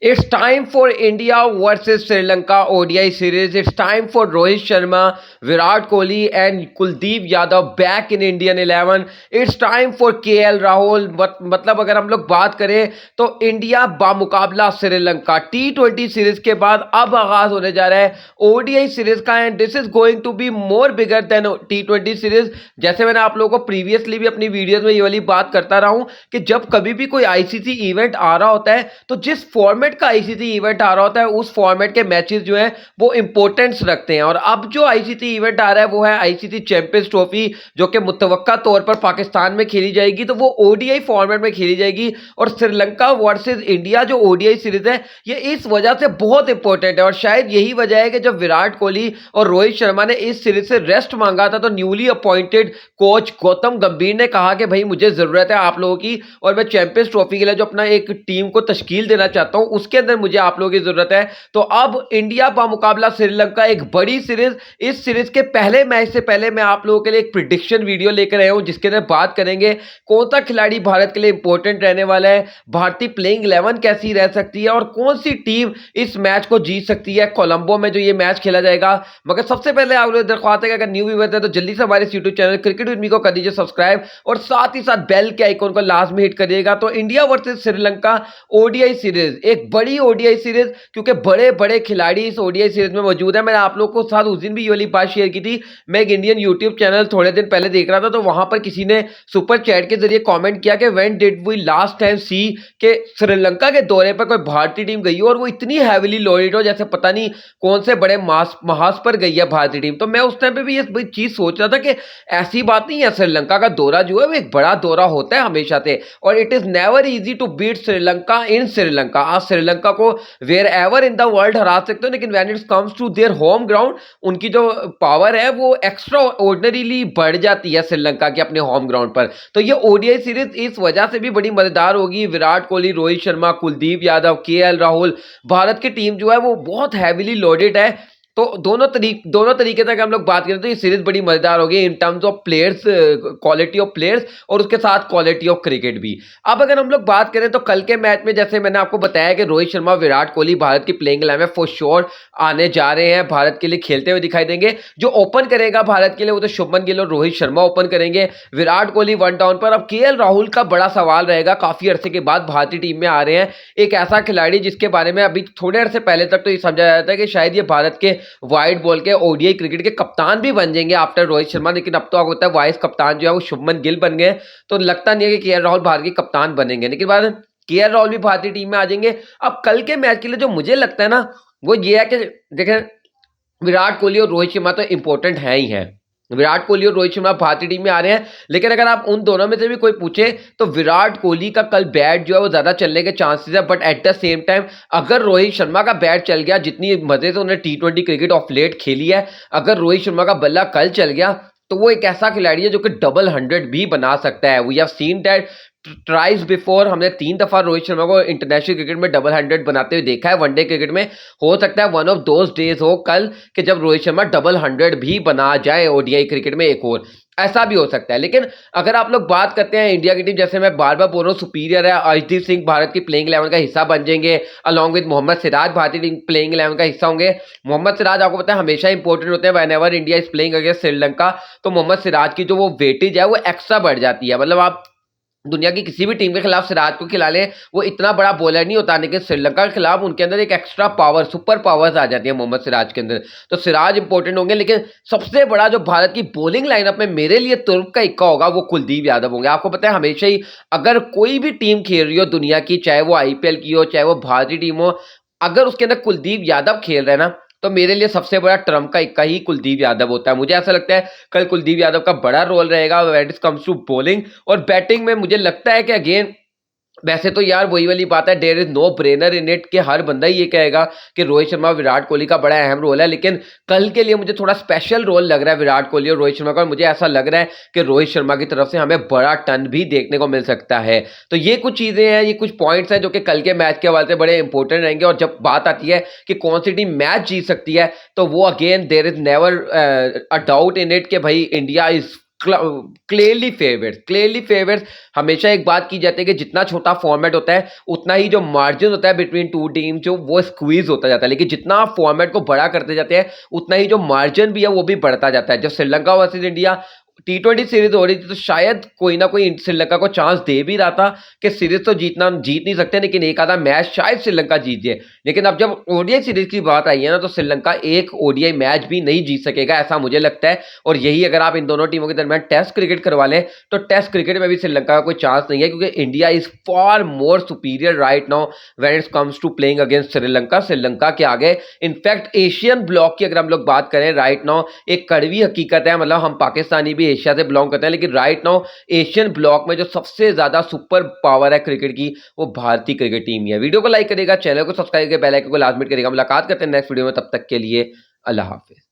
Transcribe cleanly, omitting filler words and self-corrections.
It's time for India versus Sri Lanka ODI series. It's time for Rohit Sharma, Virat Kohli, and Kuldeep Yadav back in Indian 11. It's time for KL Rahul. मतलब अगर हम लोग बात करें तो India बामुकाबला Sri Lanka T20 series के बाद अब आगाज होने जा रहा है ODI सीरीज का and this is going to be more bigger than T20 series. जैसे मैंने आप लोगों को प्रीवियसली भी अपनी वीडियोस में ये वाली बात करता रहा हूं कि जब कभी भी कोई आईसीसी इवेंट आ रहा होता है तो जिस फॉर्मेट का आईसीसी इवेंट आ रहा होता है उस फॉर्मेट के मैचेस जो है वो इंपॉर्टेंस रखते हैं। और अब जो आईसीसी इवेंट आ रहा है वो है आईसीसी चैंपियंस ट्रॉफी, जो कि मुतवक्का तौर पर पाकिस्तान में खेली जाएगी, तो वो ओडीआई फॉर्मेट में खेली जाएगी। और श्रीलंका वर्सेस इंडिया जो ओडीआई सीरीज है ये इस वजह से बहुत इंपॉर्टेंट है और शायद यही वजह है कि जब विराट कोहली और रोहित शर्मा ने इस सीरीज से रेस्ट मांगा था तो न्यूली अपॉइंटेड कोच गौतम गंभीर ने कहा कि भाई मुझे जरूरत है आप लोगों की और मैं चैंपियंस ट्रॉफी के लिए जो अपना एक टीम को तश्कील देना चाहता हूं उसके अंदर मुझे आप लोगों की जरूरत है। तो अब इंडिया का मुकाबला श्रीलंका, एक बड़ी सीरीज। इस सीरीज के पहले मैच से पहले मैं आप लोगों के लिए एक प्रिडिक्शन वीडियो लेकर आया हूं जिसके अंदर बात करेंगे कौन सा खिलाड़ी भारत के लिए इंपॉर्टेंट रहने वाला है, भारतीय प्लेइंग 11 कैसी रह सकती है और कौन सी टीम इस मैच को जीत सकती है कोलंबो में जो ये मैच खेला जाएगा। मगर सबसे पहले आप लोग दरख्वास्त है कि अगर न्यू व्यूअर्स है तो जल्दी से हमारे YouTube channel cricket with me को कर दीजिए सब्सक्राइब और साथ ही साथ बेल के आइकॉन को लाजमी हिट करिएगा। तो India versus Sri Lanka ODI series, एक बड़ी ओडीआई सीरीज, क्योंकि बड़े बड़े खिलाड़ी इस ओडीआई सीरीज में मौजूद है। मैंने आप लोगों को साथ उस दिन भी ये वाली बात शेयर की थी। मैं एक इंडियन यूट्यूब चैनल थोड़े दिन पहले देख रहा था तो वहां पर किसी ने सुपर चैट के जरिए कमेंट किया कि when did we last time सी के श्रीलंका के दौरे पर कोई भारतीय टीम गई हो और वो इतनी हैवीली लोडेड हो जैसे पता नहीं कौन से बड़े महाज पर गई है भारतीय टीम। तो मैं उस टाइम पे भी ये चीज सोच रहा था कि ऐसी बात नहीं है, श्रीलंका का दौरा जो है वो एक बड़ा दौरा होता है हमेशा से और it is never easy to beat Sri Lanka इन श्रीलंका। आप श्रीलंका को where ever in the world हरा सकते हो लेकिन when it comes to their home ground उनकी जो पावर है वो एक्स्ट्रा ऑर्डिनरीली बढ़ जाती है श्रीलंका के अपने होम ग्राउंड पर। तो ये ओडीआई सीरीज इस वजह से भी बड़ी मजेदार होगी। विराट कोहली, रोहित शर्मा, कुलदीप यादव, केएल राहुल, भारत की टीम जो है वो बहुत हैवीली लोडेड है। तो दोनों तरीके से हम लोग बात करें तो ये सीरीज बड़ी मजेदार होगी in terms of players, quality of players और उसके साथ क्वालिटी ऑफ क्रिकेट भी। अब अगर हम लोग बात करें तो कल के मैच में जैसे मैंने आपको बताया कि रोहित शर्मा, विराट कोहली भारत की प्लेइंग 11 में फॉर श्योर आने जा रहे हैं, भारत के लिए खेलते हुए दिखाई देंगे। जो ओपन करेगा भारत के लिए वो तो शुभमन गिल और रोहित शर्मा ओपन करेंगे, विराट कोहली वन डाउन पर। अब केएल राहुल का बड़ा सवाल रहेगा, काफी अरसे के बाद भारतीय टीम में आ रहे हैं, एक ऐसा खिलाड़ी जिसके बारे में अभी थोड़े अरसे पहले तक तो ये समझा जाता है कि शायद ये भारत के वाइट बॉल के ओडीआई क्रिकेट के कप्तान भी बन जाएंगे आफ्टर रोहित शर्मा, लेकिन अब तो होता है वाइस कप्तान जो है वो शुभमन गिल बन गए। तो लगता नहीं है कि केएल राहुल भारत के कप्तान बनेंगे, लेकिन बाद केएल राहुल भी भारतीय टीम में आ जाएंगे। अब कल के मैच के लिए जो मुझे लगता है ना वो ये है कि देखें विराट कोहली और रोहित शर्मा तो इंपॉर्टेंट है ही है। विराट कोहली और रोहित शर्मा भारतीय टीम में आ रहे हैं, लेकिन अगर आप उन दोनों में से भी कोई पूछे तो विराट कोहली का कल बैट जो है वो ज्यादा चलने के चांसेस है। But at the same time अगर रोहित शर्मा का बैट चल गया, जितनी मजे से उन्हें T20 क्रिकेट ऑफ लेट खेली है, अगर रोहित शर्मा का बल्ला कल चल गया तो वो एक ऐसा खिलाड़ी है जो कि डबल 100 भी बना सकता है। We have seen that tries before. हमने 3 दफा रोहित शर्मा को इंटरनेशनल क्रिकेट में डबल 100 बनाते हुए देखा है। वनडे क्रिकेट में हो सकता है वन ऑफ दोज डेज हो कल कि जब रोहित शर्मा डबल 100 भी बना जाए ओडीआई क्रिकेट में एक और, ऐसा भी हो सकता है। लेकिन अगर आप लोग बात करते हैं इंडिया की टीम, जैसे मैं बार बार बोल रहा हूँ सुपीरियर है, अर्शदीप सिंह भारत की प्लेइंग 11 का हिस्सा बन जाएंगे अलॉन्ग विद मोहम्मद सिराज भारतीय टीम प्लेइंग 11 का हिस्सा होंगे। मोहम्मद सिराज आपको पता है हमेशा इंपॉर्टेंट होते हैं whenever India is playing against Sri Lanka. तो मोहम्मद सिराज की जो वो वेटेज है वो एक्स्ट्रा बढ़ जाती है। मतलब आप दुनिया की किसी भी टीम के खिलाफ सिराज को खिला लें, वो इतना बड़ा बॉलर नहीं होता, लेकिन श्रीलंका के खिलाफ उनके अंदर एक एक्स्ट्रा पावर, सुपर पावर्स आ जाती है मोहम्मद सिराज के अंदर। तो सिराज इंपॉर्टेंट होंगे, लेकिन सबसे बड़ा जो भारत की बॉलिंग लाइनअप में मेरे लिए तुर्क का इक्का होगा वो कुलदीप यादव होंगे। आपको पता है हमेशा ही अगर कोई भी टीम खेल रही हो दुनिया की, चाहे वो आईपीएल की हो चाहे वो भारतीय टीम हो, अगर उसके अंदर कुलदीप यादव खेल रहे हैं ना तो मेरे लिए सबसे बड़ा ट्रम्प का इक्का ही कुलदीप यादव होता है। मुझे ऐसा लगता है कल कुलदीप यादव का बड़ा रोल रहेगा when it comes to bowling. और बैटिंग में मुझे लगता है कि अगेन वैसे तो यार वही वाली बात है, there is no brainer in it कि हर बंदा ही ये कहेगा कि रोहित शर्मा विराट कोहली का बड़ा अहम रोल है, लेकिन कल के लिए मुझे थोड़ा स्पेशल रोल लग रहा है विराट कोहली और रोहित शर्मा का। और मुझे ऐसा लग रहा है कि रोहित शर्मा की तरफ से हमें बड़ा टर्न भी देखने को मिल सकता है। तो ये कुछ चीजें हैं, ये कुछ पॉइंट्स हैं जो कि कल के मैच के हवाले से बड़े इंपॉर्टेंट रहेंगे। और जब बात आती है कि कौन सी टीम मैच जीत सकती है तो वो again there is never a doubt in it कि भाई इंडिया इज क्लियरली फेवरेट। हमेशा एक बात की जाती है कि जितना छोटा फॉर्मेट होता है उतना ही जो मार्जिन होता है बिटवीन टू टीम जो वो स्क्वीज होता जाता है, लेकिन जितना आप फॉर्मेट को बड़ा करते जाते हैं उतना ही जो मार्जिन भी है वो भी बढ़ता जाता है। जब Sri Lanka versus India T20 series हो रही थी तो शायद कोई ना कोई श्रीलंका को चांस दे भी रहा था कि सीरीज तो जीत नहीं सकते, लेकिन एक आधा मैच शायद श्रीलंका जीत जाए। लेकिन अब जब ओडीआई सीरीज की बात आई है ना, तो श्रीलंका एक ओडीआई मैच भी नहीं जीत सकेगा, ऐसा मुझे लगता है। और यही अगर आप इन दोनों टीमों के दरमियान टेस्ट क्रिकेट करवा लें तो टेस्ट क्रिकेट में भी श्रीलंका का कोई चांस नहीं है, क्योंकि India is for more superior right now when it comes to playing against Sri Lanka. Sri Lanka के आगे इनफैक्ट एशियन ब्लॉक की अगर हम लोग बात करें राइट नाउ, एक कड़वी हकीकत है, मतलब हम पाकिस्तानी भी एशिया से बिलोंग करते हैं, लेकिन राइट नाउ एशियन ब्लॉक में जो सबसे ज्यादा सुपर पावर है क्रिकेट की वो भारतीय क्रिकेट टीम ही है। वीडियो को लाइक करेगा, चैनल को सब्सक्राइब करके बेल आइकन को लाजमी करेगा। मुलाकात करते हैं नेक्स्ट वीडियो में, तब तक के लिए अल्लाह हाफिज।